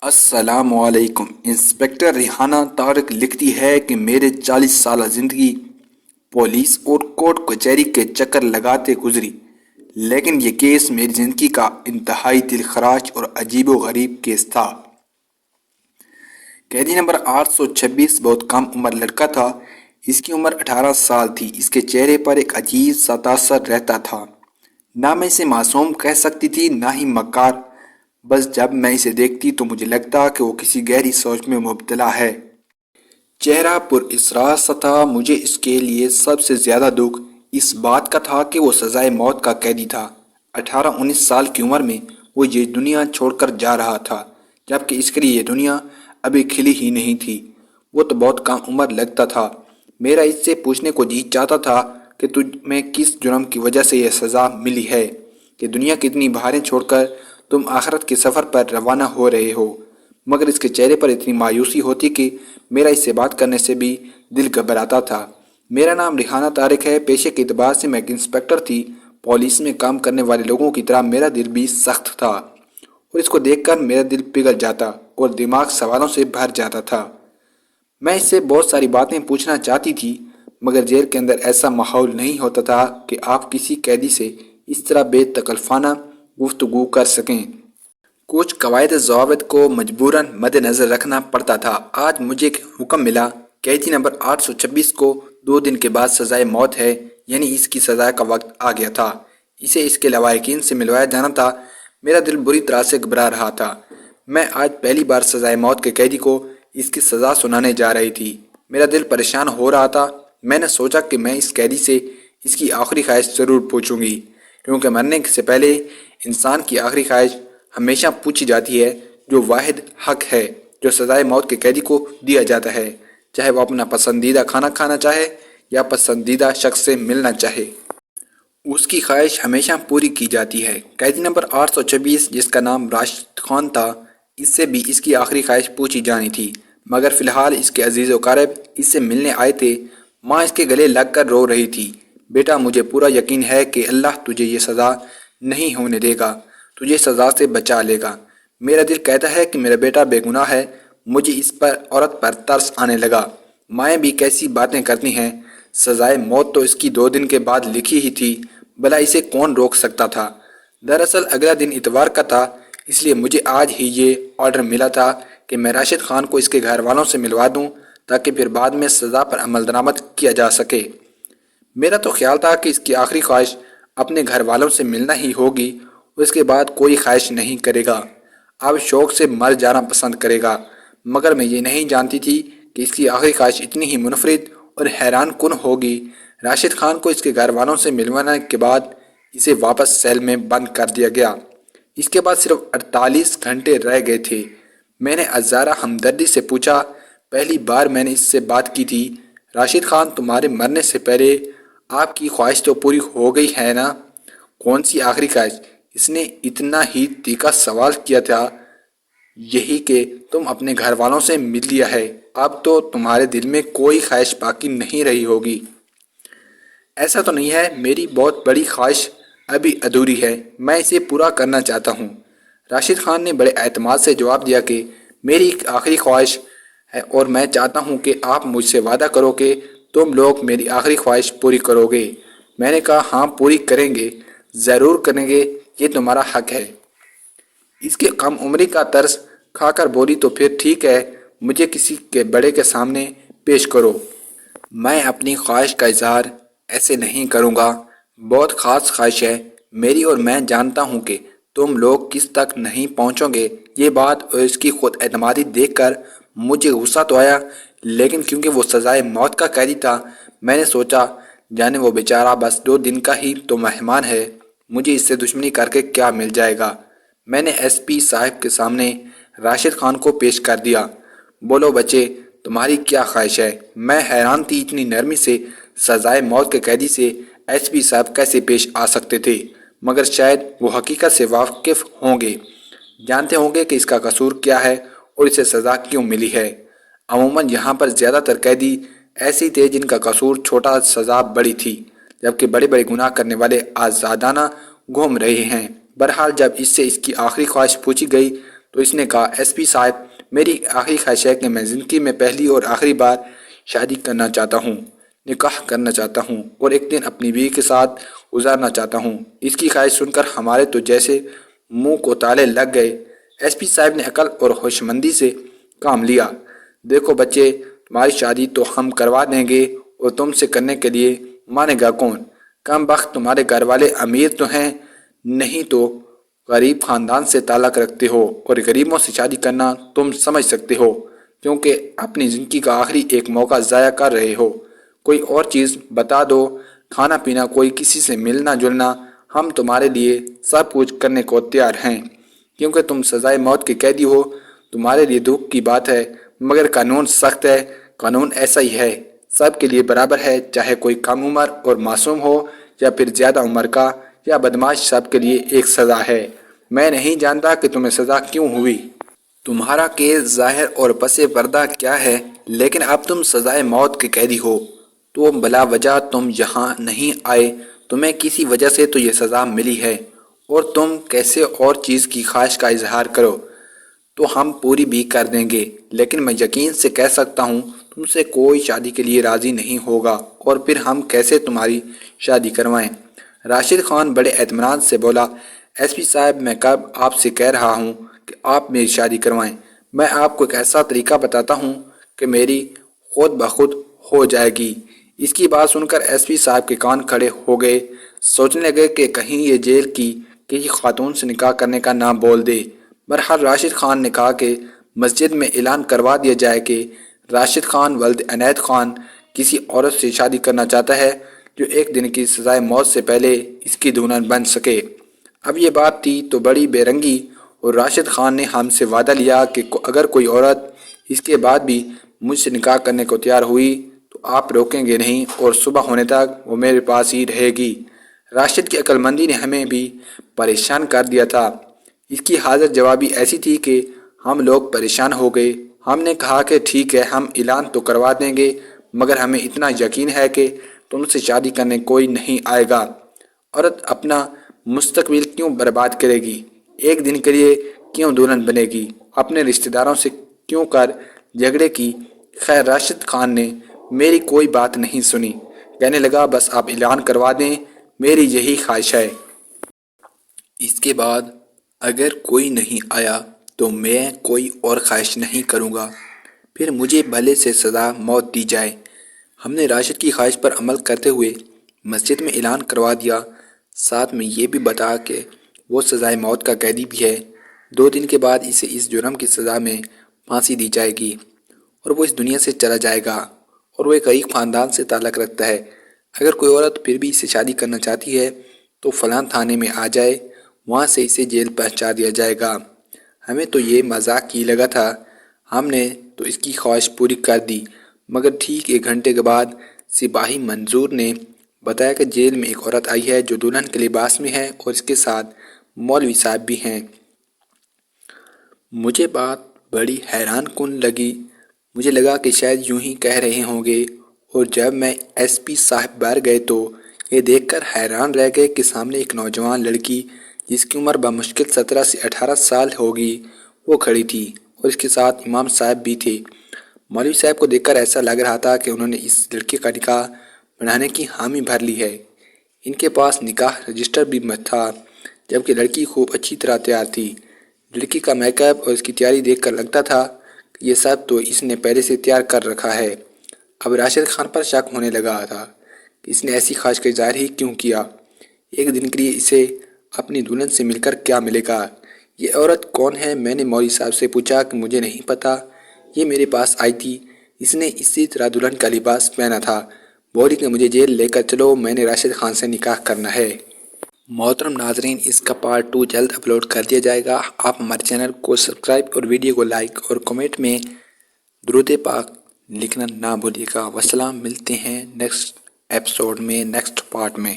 السلام علیکم۔ انسپکٹر ریحانہ طارق لکھتی ہے کہ میرے 40 سالہ زندگی پولیس اور کورٹ کچہری کے چکر لگاتے گزری، لیکن یہ کیس میری زندگی کا انتہائی دلخراش اور عجیب و غریب کیس تھا۔ قیدی نمبر 826 بہت کم عمر لڑکا تھا۔ اس کی عمر 18 سال تھی۔ اس کے چہرے پر ایک عجیب سا تاثر رہتا تھا۔ نہ میں اسے معصوم کہہ سکتی تھی نہ ہی مکار، بس جب میں اسے دیکھتی تو مجھے لگتا کہ وہ کسی گہری سوچ میں مبتلا ہے۔ چہرہ پر اسرار سا تھا۔ مجھے اس کے لیے سب سے زیادہ دکھ اس بات کا تھا کہ وہ سزائے موت کا قیدی تھا۔ 18-19 سال کی عمر میں وہ یہ دنیا چھوڑ کر جا رہا تھا، جبکہ اس کے لیے یہ دنیا ابھی کھلی ہی نہیں تھی۔ وہ تو بہت کم عمر لگتا تھا۔ میرا اس سے پوچھنے کو جی چاہتا تھا کہ تمہیں کس جرم کی وجہ سے یہ سزا ملی ہے کہ دنیا کی اتنی بہاریں چھوڑ کر تم آخرت کے سفر پر روانہ ہو رہے ہو، مگر اس کے چہرے پر اتنی مایوسی ہوتی کہ میرا اس سے بات کرنے سے بھی دل گھبراتا تھا۔ میرا نام ریحانہ طارق ہے۔ پیشے کے اعتبار سے میں ایک انسپکٹر تھی۔ پولیس میں کام کرنے والے لوگوں کی طرح میرا دل بھی سخت تھا، اور اس کو دیکھ کر میرا دل پگھل جاتا اور دماغ سوالوں سے بھر جاتا تھا۔ میں اس سے بہت ساری باتیں پوچھنا چاہتی تھی، مگر جیل کے اندر ایسا ماحول نہیں ہوتا تھا کہ آپ کسی قیدی سے اس طرح بے تکلفانہ گفتگو کر سکیں۔ کچھ قواعد و ضوابط کو مجبوراً مد نظر رکھنا پڑتا تھا۔ آج مجھے ایک حکم ملا، قیدی نمبر 826 کو 2 دن کے بعد سزائے موت ہے، یعنی اس کی سزا کا وقت آ گیا تھا۔ اسے اس کے لواحقین سے ملوایا جانا تھا۔ میرا دل بری طرح سے گھبرا رہا تھا۔ میں آج پہلی بار سزائے موت کے قیدی کو اس کی سزا سنانے جا رہی تھی۔ میرا دل پریشان ہو رہا تھا۔ میں نے سوچا کہ میں اس قیدی سے اس کی آخری خواہش ضرور پوچھوں گی، کیونکہ مرنے سے پہلے انسان کی آخری خواہش ہمیشہ پوچھی جاتی ہے، جو واحد حق ہے جو سزائے موت کے قیدی کو دیا جاتا ہے، چاہے وہ اپنا پسندیدہ کھانا کھانا چاہے یا پسندیدہ شخص سے ملنا چاہے۔ اس کی خواہش ہمیشہ پوری کی جاتی ہے۔ قیدی نمبر 826 جس کا نام راشد خان تھا، اس سے بھی اس کی آخری خواہش پوچھی جانی تھی، مگر فی الحال اس کے عزیز و اقارب اس سے ملنے آئے تھے۔ ماں اس کے گلے لگ کر رو رہی تھی۔ بیٹا، مجھے پورا یقین ہے کہ اللہ تجھے یہ سزا نہیں ہونے دے گا، تجھے سزا سے بچا لے گا۔ میرا دل کہتا ہے کہ میرا بیٹا بے گناہ ہے۔ مجھے اس پر عورت پر ترس آنے لگا۔ مائیں بھی کیسی باتیں کرتی ہیں۔ سزائے موت تو اس کی 2 دن کے بعد لکھی ہی تھی، بھلا اسے کون روک سکتا تھا؟ دراصل اگلا دن اتوار کا تھا، اس لیے مجھے آج ہی یہ آرڈر ملا تھا کہ میں راشد خان کو اس کے گھر والوں سے ملوا دوں، تاکہ پھر بعد میں سزا پر عمل درآمد کیا جا سکے۔ میرا تو خیال تھا کہ اس کی آخری خواہش اپنے گھر والوں سے ملنا ہی ہوگی، اور اس کے بعد کوئی خواہش نہیں کرے گا، اب شوق سے مر جانا پسند کرے گا۔ مگر میں یہ نہیں جانتی تھی کہ اس کی آخری خواہش اتنی ہی منفرد اور حیران کن ہوگی۔ راشد خان کو اس کے گھر والوں سے ملوانے کے بعد اسے واپس سیل میں بند کر دیا گیا۔ اس کے بعد صرف 48 گھنٹے رہ گئے تھے۔ میں نے عذارا ہمدردی سے پوچھا، پہلی بار میں نے اس سے بات کی تھی، راشد خان تمہارے مرنے سے پہلے آپ کی خواہش تو پوری ہو گئی ہے نا؟ کون سی آخری خواہش؟ اس نے اتنا ہی تیکھا سوال کیا تھا۔ یہی کہ تم اپنے گھر والوں سے مل لیا ہے، اب تو تمہارے دل میں کوئی خواہش باقی نہیں رہی ہوگی۔ ایسا تو نہیں ہے، میری بہت بڑی خواہش ابھی ادھوری ہے، میں اسے پورا کرنا چاہتا ہوں۔ راشد خان نے بڑے اعتماد سے جواب دیا کہ میری ایک آخری خواہش ہے، اور میں چاہتا ہوں کہ آپ مجھ سے وعدہ کرو کہ تم لوگ میری آخری خواہش پوری کرو گے۔ میں نے کہا ہاں پوری کریں گے، ضرور کریں گے، یہ تمہارا حق ہے۔ اس کے کم عمری کا ترس کھا کر بولی تو پھر ٹھیک ہے، مجھے کسی کے بڑے کے سامنے پیش کرو۔ میں اپنی خواہش کا اظہار ایسے نہیں کروں گا، بہت خاص خواہش ہے میری، اور میں جانتا ہوں کہ تم لوگ کس تک نہیں پہنچو گے۔ یہ بات اور اس کی خود اعتمادی دیکھ کر مجھے غصہ تو آیا، لیکن کیونکہ وہ سزائے موت کا قیدی تھا، میں نے سوچا جانے وہ بیچارہ بس 2 دن کا ہی تو مہمان ہے، مجھے اس سے دشمنی کر کے کیا مل جائے گا۔ میں نے ایس پی صاحب کے سامنے راشد خان کو پیش کر دیا۔ بولو بچے، تمہاری کیا خواہش ہے؟ میں حیران تھی اتنی نرمی سے سزائے موت کے قیدی سے ایس پی صاحب کیسے پیش آ سکتے تھے، مگر شاید وہ حقیقت سے واقف ہوں گے، جانتے ہوں گے کہ اس کا قصور کیا ہے اور اسے سزا کیوں ملی ہے۔ عموماً یہاں پر زیادہ تر قیدی ایسے ہی تھے جن کا قصور چھوٹا سزا بڑی تھی، جبکہ بڑے بڑے گناہ کرنے والے آزادانہ گھوم رہے ہیں۔ بہرحال جب اس سے اس کی آخری خواہش پوچھی گئی تو اس نے کہا ایس پی صاحب میری آخری خواہش ہے کہ میں زندگی میں پہلی اور آخری بار شادی کرنا چاہتا ہوں، نکاح کرنا چاہتا ہوں اور ایک دن اپنی بیوی کے ساتھ گزارنا چاہتا ہوں۔ اس کی خواہش سن کر ہمارے تو جیسے منہ کو تالے لگ گئے۔ ایس پی صاحب نے عقل اور ہوشمندی سے کام لیا۔ دیکھو بچے، تمہاری شادی تو ہم کروا دیں گے اور تم سے کرنے کے لیے مانے گا کون؟ کم بخت تمہارے گھر والے امیر تو ہیں نہیں تو غریب خاندان سے تعلق رکھتے ہو، اور غریبوں سے شادی کرنا تم سمجھ سکتے ہو کیونکہ اپنی زندگی کا آخری ایک موقع ضائع کر رہے ہو۔ کوئی اور چیز بتا دو، کھانا پینا، کوئی کسی سے ملنا جلنا، ہم تمہارے لیے سب کچھ کرنے کو تیار ہیں کیونکہ تم سزائے موت کے قیدی ہو۔ تمہارے لیے دکھ کی بات ہے مگر قانون سخت ہے، قانون ایسا ہی ہے، سب کے لیے برابر ہے، چاہے کوئی کم عمر اور معصوم ہو یا پھر زیادہ عمر کا یا بدماش، سب کے لیے ایک سزا ہے۔ میں نہیں جانتا کہ تمہیں سزا کیوں ہوئی، تمہارا کیس ظاہر اور پس پردہ کیا ہے، لیکن اب تم سزائے موت کے قیدی ہو۔ تو بلا وجہ تم یہاں نہیں آئے، تمہیں کسی وجہ سے تو یہ سزا ملی ہے، اور تم کیسے اور چیز کی خواہش کا اظہار کرو تو ہم پوری بھی کر دیں گے، لیکن میں یقین سے کہہ سکتا ہوں تم سے کوئی شادی کے لیے راضی نہیں ہوگا، اور پھر ہم کیسے تمہاری شادی کروائیں؟ راشد خان بڑے اطمینان سے بولا، ایس پی صاحب میں کب آپ سے کہہ رہا ہوں کہ آپ میری شادی کروائیں؟ میں آپ کو ایک ایسا طریقہ بتاتا ہوں کہ میری خود بخود ہو جائے گی۔ اس کی بات سن کر ایس پی صاحب کے کان کھڑے ہو گئے، سوچنے لگے کہ کہیں یہ جیل کی کسی خاتون سے نکاح کرنے کا نہ بول دے۔ بہرحال راشد خان نے کہا کہ مسجد میں اعلان کروا دیا جائے کہ راشد خان ولد عنایت خان کسی عورت سے شادی کرنا چاہتا ہے جو ایک دن کی سزائے موت سے پہلے اس کی دلہن بن سکے۔ اب یہ بات تھی تو بڑی بے رنگی، اور راشد خان نے ہم سے وعدہ لیا کہ اگر کوئی عورت اس کے بعد بھی مجھ سے نکاح کرنے کو تیار ہوئی تو آپ روکیں گے نہیں اور صبح ہونے تک وہ میرے پاس ہی رہے گی۔ راشد کی عقل مندی نے ہمیں بھی پریشان کر دیا تھا۔ اس کی حاضر جوابی ایسی تھی کہ ہم لوگ پریشان ہو گئے۔ ہم نے کہا کہ ٹھیک ہے، ہم اعلان تو کروا دیں گے مگر ہمیں اتنا یقین ہے کہ تم سے شادی کرنے کوئی نہیں آئے گا۔ عورت اپنا مستقبل کیوں برباد کرے گی؟ ایک دن کے لیے کیوں دلہن بنے گی؟ اپنے رشتہ داروں سے کیوں کر جھگڑے کی؟ خیر راشد خان نے میری کوئی بات نہیں سنی، کہنے لگا بس آپ اعلان کروا دیں، میری یہی خواہش ہے۔ اس کے بعد اگر کوئی نہیں آیا تو میں کوئی اور خواہش نہیں کروں گا، پھر مجھے بھلے سے سزا موت دی جائے۔ ہم نے راشد کی خواہش پر عمل کرتے ہوئے مسجد میں اعلان کروا دیا، ساتھ میں یہ بھی بتا کہ وہ سزائے موت کا قیدی بھی ہے۔ 2 دن کے بعد اسے اس جرم کی سزا میں پھانسی دی جائے گی اور وہ اس دنیا سے چلا جائے گا، اور وہ ایک غریب خاندان سے تعلق رکھتا ہے۔ اگر کوئی عورت پھر بھی اسے شادی کرنا چاہتی ہے تو فلاں تھانے میں آ جائے، وہاں سے اسے جیل پہنچا دیا جائے گا۔ ہمیں تو یہ مذاق ہی لگا تھا، ہم نے تو اس کی خواہش پوری کر دی، مگر ٹھیک 1 گھنٹے کے بعد سپاہی منظور نے بتایا کہ جیل میں ایک عورت آئی ہے جو دلہن کے لباس میں ہے اور اس کے ساتھ مولوی صاحب بھی ہیں۔ مجھے بات بڑی حیران کن لگی، مجھے لگا کہ شاید یوں ہی کہہ رہے ہوں گے، اور جب میں ایس پی صاحب باہر گئے تو یہ دیکھ کر حیران رہ گئے کہ سامنے ایک نوجوان لڑکی جس کی عمر بمشکل 17 سے 18 سال ہوگی وہ کھڑی تھی، اور اس کے ساتھ امام صاحب بھی تھے۔ مولوی صاحب کو دیکھ کر ایسا لگ رہا تھا کہ انہوں نے اس لڑکے کا نکاح پڑھانے کی حامی بھر لی ہے۔ ان کے پاس نکاح رجسٹر بھی تھا، جبکہ لڑکی خوب اچھی طرح تیار تھی۔ لڑکی کا میک اپ اور اس کی تیاری دیکھ کر لگتا تھا کہ یہ سب تو اس نے پہلے سے تیار کر رکھا ہے۔ اب راشد خان پر شک ہونے لگا تھا کہ اس نے ایسی خواہش کا اظہار ہی کیوں کیا۔ ایک دن کے لیے اسے اپنی دلہن سے مل کر کیا ملے گا؟ یہ عورت کون ہے؟ میں نے مولوی صاحب سے پوچھا کہ مجھے نہیں پتا، یہ میرے پاس آئی تھی، اس نے اسی طرح دلہن کا لباس پہنا تھا، بولی کہ مجھے جیل لے کر چلو، میں نے راشد خان سے نکاح کرنا ہے۔ محترم ناظرین، اس کا پارٹ 2 جلد اپلوڈ کر دیا جائے گا۔ آپ ہمارے چینل کو سبسکرائب اور ویڈیو کو لائک اور کمنٹ میں درود پاک لکھنا نہ بھولیے گا۔ والسلام، ملتے ہیں نیکسٹ ایپیسوڈ میں، نیکسٹ پارٹ میں۔